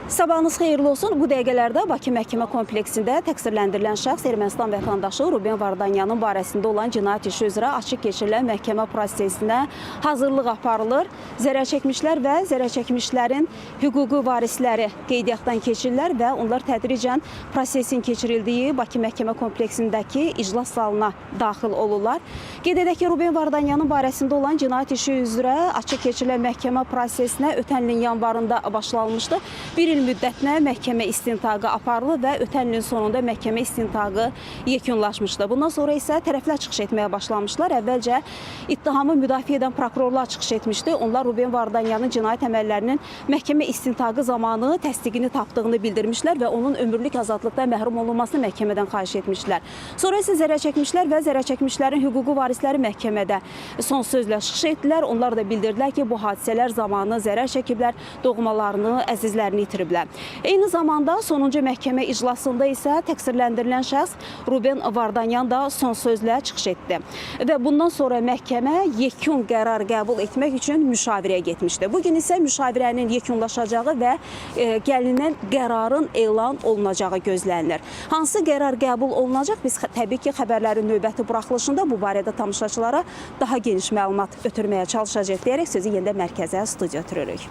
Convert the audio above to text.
Sabahınız xeyirli olsun. Bu dəqiqələrdə Bakı Məhkəmə kompleksində təqsirləndirilən şəxs Ermənistan vətəndaşı Ruben Vardanyanın barəsində olan cinayət işi üzrə açıq keçirilən məhkəmə prosesinə hazırlıq aparılır. Zərərçəkmişlər və zərərçəkmişlərin hüquqi varisləri qeydiyyatdan keçirilər və onlar tədricən prosesin keçirildiyi Bakı Məhkəmə kompleksindəki iclas salına daxil olurlar. Qeyd edək ki, Ruben Vardanyanın barəsində olan cinayət işi üzrə açıq keçirilən məhkəmə prosesinə ötən ilin yanvarında başlanılmışdı. Bir il müddətinə məhkəmə istintaqı aparılıb və ötən ilin sonunda məhkəmə istintaqı yekunlaşmışdı. Bundan sonra isə tərəflər çıxış etməyə başlamışlar. Əvvəlcə ittihamı müdafiə edən prokurorlar çıxış etmişdi. Onlar Ruben Vardanyanın cinayət əməllərinin məhkəmə istintaqı zamanı təsdiqini tapdığını bildirmişlər və onun ömürlük azadlıqdan məhrum olunmasını məhkəmədən xahiş etmişlər. Sonra isə zərərçəkmişlər və zərərçəkmişlərin hüquqi varisləri məhkəmədə son sözlə çıxış etdilər. Onlar da bildirdilər ki, bu hadisələr zamanı zərər çəkiblər, doğmalarını, əzizlərini itiriblər. Eyni zamanda sonuncu məhkəmə iclasında isə təqsirləndirilən şəxs Ruben Vardanyan da son sözlə çıxış etdi. Və bundan sonra məhkəmə yekun qərar qəbul etmək üçün müşavirəyə getmişdi. Bugün isə müşavirənin yekunlaşacağı və gəlinən qərarın elan olunacağı gözlənilir. Hansı qərar qəbul olunacaq? Biz təbii ki, xəbərlərin növbəti buraxılışında bu barədə tamaşaçılara daha geniş məlumat ötürməyə çalışacaq deyərək sözü yenidə mərkəzə, studiya ötürürük.